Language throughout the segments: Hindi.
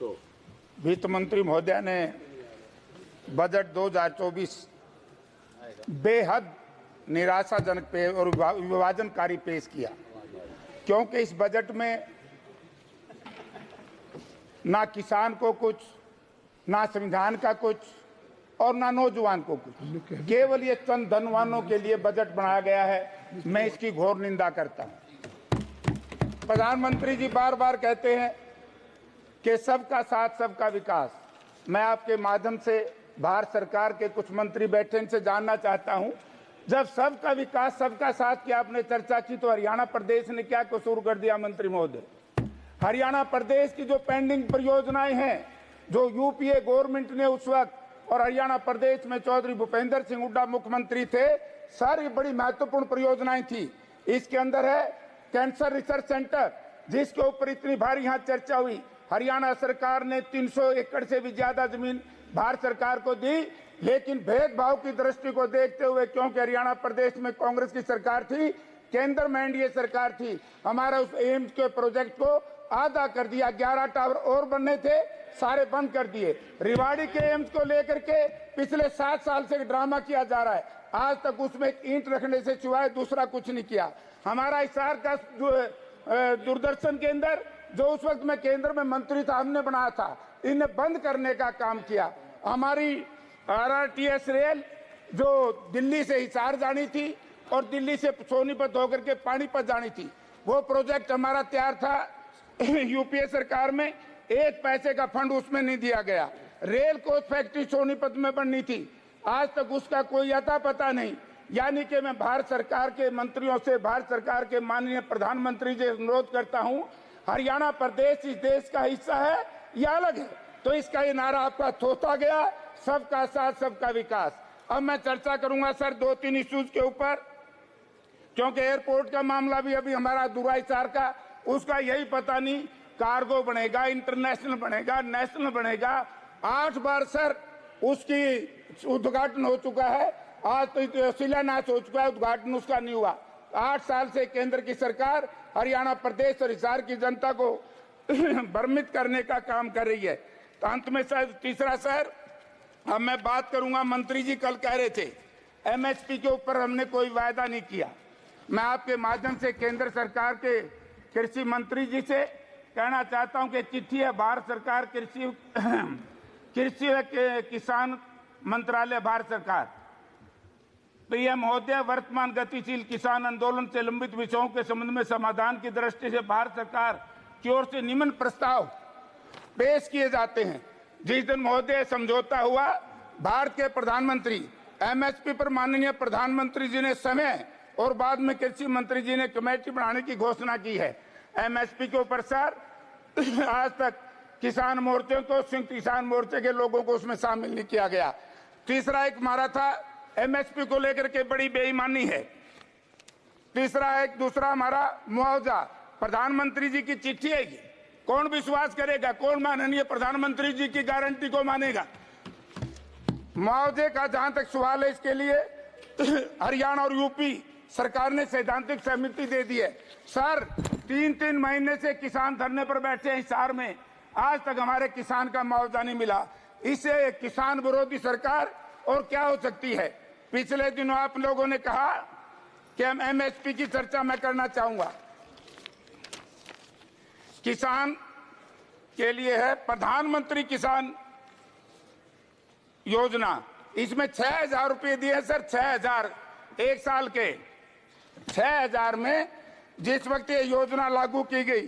वित्त मंत्री महोदय ने बजट 2024 बेहद निराशाजनक और विभाजनकारी पेश किया, क्योंकि इस बजट में ना किसान को कुछ, ना संविधान का कुछ और ना नौजवान को कुछ, केवल ये चंद धनवानों के लिए बजट बनाया गया है। मैं इसकी घोर निंदा करता हूं। प्रधानमंत्री जी बार बार कहते हैं कि सबका साथ सबका विकास। मैं आपके माध्यम से भारत सरकार के कुछ मंत्री बैठे, इनसे जानना चाहता हूं, जब सबका विकास सबका साथ की आपने चर्चा की तो हरियाणा प्रदेश ने क्या कसूर कर दिया? मंत्री महोदय, हरियाणा प्रदेश की जो पेंडिंग परियोजनाएं हैं, जो यूपीए गवर्नमेंट ने उस वक्त, और हरियाणा प्रदेश में चौधरी भूपेंद्र सिंह हुड्डा मुख्यमंत्री थे, सारी बड़ी महत्वपूर्ण परियोजनाएं थी। इसके अंदर है कैंसर रिसर्च सेंटर, जिसके ऊपर इतनी भारी यहाँ चर्चा हुई। हरियाणा सरकार ने 300 एकड़ से भी ज्यादा जमीन भारत सरकार को दी, लेकिन भेदभाव की दृष्टि को देखते हुए, क्योंकि हरियाणा प्रदेश में कांग्रेस की सरकार थी, केंद्र में एनडीए सरकार थी, हमारा उस एम्स के प्रोजेक्ट को आधा कर दिया। 11 टावर और बनने थे, सारे बंद कर दिए। रिवाड़ी के एम्स को लेकर के पिछले 7 साल से ड्रामा किया जा रहा है, आज तक उसमें ईंट रखने से सिवाय दूसरा कुछ नहीं किया। हमारा हिसार का दूरदर्शन केंद्र, जो उस वक्त में केंद्र में मंत्री था, हमने बनाया था, इन्हें बंद करने का काम किया। हमारी आरआरटीएस रेल जो दिल्ली से हिसार जानी थी और दिल्ली से सोनीपत होकर के पानीपत जानी थी, वो प्रोजेक्ट हमारा तैयार था यूपीए सरकार में, 1 पैसे का फंड उसमें नहीं दिया गया। रेल कोच फैक्ट्री सोनीपत में बननी थी, आज तक उसका कोई अता पता नहीं। यानी कि मैं भारत सरकार के मंत्रियों से, भारत सरकार के माननीय प्रधानमंत्री से अनुरोध करता हूं, हरियाणा प्रदेश इस देश का हिस्सा है या अलग है? तो इसका ये नारा आपका थोथा गया, सबका साथ सबका विकास। अब मैं चर्चा करूंगा सर 2-3 इश्यूज के ऊपर, क्योंकि एयरपोर्ट का मामला भी अभी हमारा अधूरा हिसार का, उसका यही पता नहीं, कार्गो बनेगा, इंटरनेशनल बनेगा, नेशनल बनेगा। 8 बार सर उसकी उद्घाटन हो चुका है, आज तो शिलान्यास हो चुका है, उद्घाटन उसका नहीं हुआ। 8 साल से केंद्र की सरकार हरियाणा प्रदेश और हिसार की जनता को भ्रमित करने का काम कर रही है। तो अंत में सर तीसरा सर, अब मैं बात करूंगा, मंत्री जी कल कह रहे थे एमएसपी के ऊपर हमने कोई वायदा नहीं किया। मैं आपके माध्यम से केंद्र सरकार के कृषि मंत्री जी से कहना चाहता हूं कि चिट्ठी है भारत सरकार कृषि व किसान मंत्रालय भारत सरकार, पीएम महोदय, वर्तमान गतिशील किसान आंदोलन से लंबित विषयों के संबंध में समाधान की दृष्टि से भारत सरकार की ओर से निम्न प्रस्ताव पेश किए जाते हैं। जिस दिन महोदय समझौता हुआ, भारत के प्रधानमंत्री एमएसपी पर माननीय प्रधानमंत्री जी ने समय और बाद में कृषि मंत्री जी ने कमेटी बनाने की घोषणा की है। एमएसपी के ऊपर सर आज तक किसान मोर्चे को, संयुक्त किसान मोर्चे के लोगों को उसमें शामिल नहीं किया गया। तीसरा एक मारा था एमएसपी को लेकर के बड़ी बेईमानी है। तीसरा एक दूसरा हमारा मुआवजा, प्रधानमंत्री जी की चिट्ठी है, ये कौन विश्वास करेगा? कौन माननीय प्रधानमंत्री जी की गारंटी को मानेगा? मुआवजे का जहां तक सवाल है, इसके लिए हरियाणा और यूपी सरकार ने सैद्धांतिक सहमति दे दी है। सर 3-3 महीने से किसान धरने पर बैठे हैं हिसार में, आज तक हमारे किसान का मुआवजा नहीं मिला। इससे किसान विरोधी सरकार और क्या हो सकती है? पिछले दिनों आप लोगों ने कहा कि हम एमएसपी की चर्चा मैं करना चाहूंगा। किसान के लिए है प्रधानमंत्री किसान योजना, इसमें 6,000 रुपये दिए सर, 6,000 एक साल के। 6,000 में जिस वक्त ये योजना लागू की गई,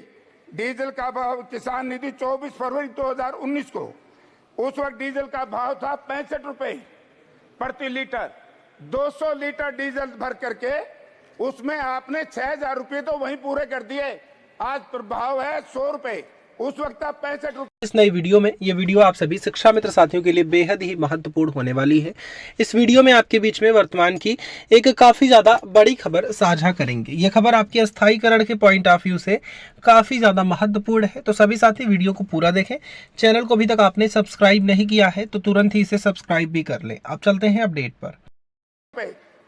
डीजल का भाव, किसान निधि 24 फरवरी 2019 को, उस वक्त डीजल का भाव था 65 रुपए प्रति लीटर। 200 लीटर डीजल भर करके उसमें आपने 6,000 रुपये तो वहीं पूरे कर दिए। आज भाव है 100 रुपए, उस वक्त आप 65 रुपए। इस नई वीडियो में ये वीडियो आप सभी शिक्षा मित्र साथियों के लिए बेहद ही महत्वपूर्ण होने वाली है। इस वीडियो में आपके बीच में वर्तमान की एक काफी ज्यादा बड़ी खबर साझा करेंगे। ये खबर आपके अस्थायीकरण के पॉइंट ऑफ व्यू से काफी ज्यादा महत्वपूर्ण है, तो सभी साथी वीडियो को पूरा देखें। चैनल को अभी तक आपने सब्सक्राइब नहीं किया है तो तुरंत ही इसे सब्सक्राइब भी कर लें। अब चलते हैं अपडेट पर।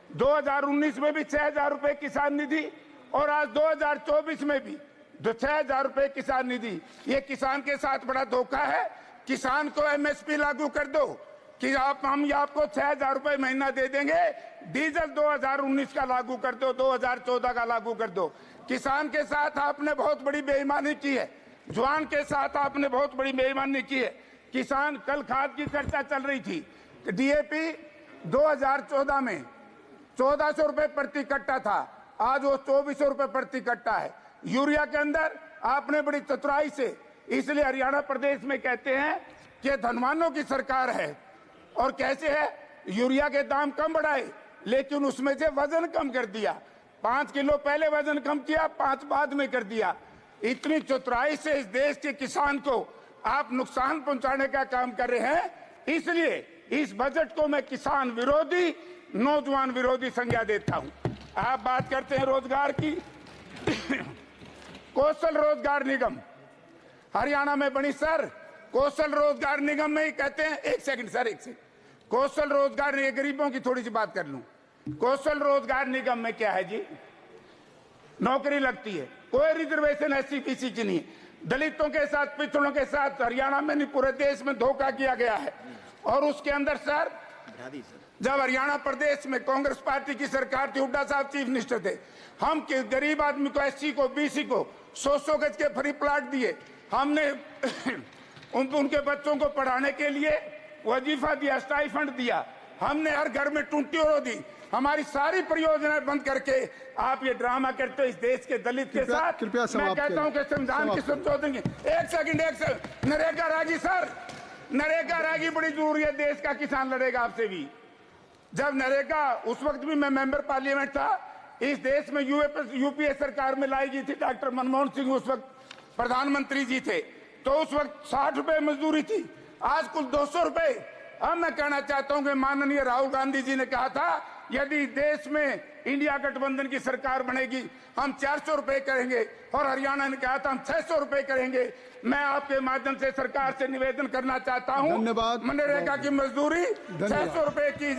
2019 में भी 6,000 रुपए किसान निधि और आज 2024 में भी जो 6,000 रुपए किसान निधि, ये किसान के साथ बड़ा धोखा है। किसान को एमएसपी लागू कर दो कि हम आपको 6,000 रुपए महीना दे देंगे। डीजल 2019 का लागू कर दो, 2014 का लागू कर दो। किसान के साथ आपने बहुत बड़ी बेईमानी की है, जवान के साथ आपने बहुत बड़ी बेईमानी की है। किसान, कल खाद की चर्चा चल रही थी, डीएपी 2014 में 1400 रुपए प्रति कट्टा था, आज वो 2400 रुपए प्रति कट्टा है। यूरिया के अंदर आपने बड़ी चतुराई से, इसलिए हरियाणा प्रदेश में कहते हैं कि धनवानों की सरकार है। और कैसे है, यूरिया के दाम कम बढ़ाए लेकिन उसमें से वजन कम कर दिया। 5 किलो पहले वजन कम किया, 5 बाद में कर दिया। इतनी चतुराई से इस देश के किसान को आप नुकसान पहुंचाने का काम कर रहे हैं। इसलिए इस बजट को मैं किसान विरोधी, नौजवान विरोधी संज्ञा देता हूं। आप बात करते हैं रोजगार की। कौशल रोजगार निगम हरियाणा में बनी सर। कौशल रोजगार निगम में ही कहते हैं, एक सेकंड सर, एक सेकंड। कौशल रोजगार, गरीबों की थोड़ी सी बात कर लूं। कौशल रोजगार निगम में क्या है जी, नौकरी लगती है, कोई रिजर्वेशन एससी बीसी की नहीं। दलितों के साथ, पिछड़ों के साथ हरियाणा में नहीं पूरे देश में धोखा किया गया है। और उसके अंदर सर, जब हरियाणा प्रदेश में कांग्रेस पार्टी की सरकार थी, हुड्डा साहब चीफ मिनिस्टर थे, हम गरीब आदमी को, एससी को, बीसी को 100 गज के फ्री प्लाट दिए। हमने उनके बच्चों को पढ़ाने के लिए वजीफा दिया, स्टाइफंड दिया। हमने हर घर में टूटियों दी। हमारी सारी परियोजनाएं बंद करके आप ये ड्रामा करते हो इस देश के दलित के साथ। मैं कहता हूं कि संविधान की संशोधन, एक सेकंड, नरेगा रागी सर, नरेगा रागी बड़ी जरूरी है। देश का किसान लड़ेगा आपसे भी। जब नरेगा, उस वक्त भी मैं मेंबर पार्लियामेंट था, इस देश में यूपीए सरकार में लाई गई थी, डॉक्टर मनमोहन सिंह उस वक्त प्रधानमंत्री जी थे, तो उस वक्त 60 रुपए मजदूरी थी, आज कुल 200 रुपए। अब मैं कहना चाहता हूं कि माननीय राहुल गांधी जी ने कहा था, यदि देश में इंडिया गठबंधन की सरकार बनेगी हम 400 रुपए करेंगे, और हरियाणा ने कहा था हम 600 रुपए करेंगे। मैं आपके माध्यम से सरकार से निवेदन करना चाहता हूं, मनरेगा की मजदूरी 600 रुपए की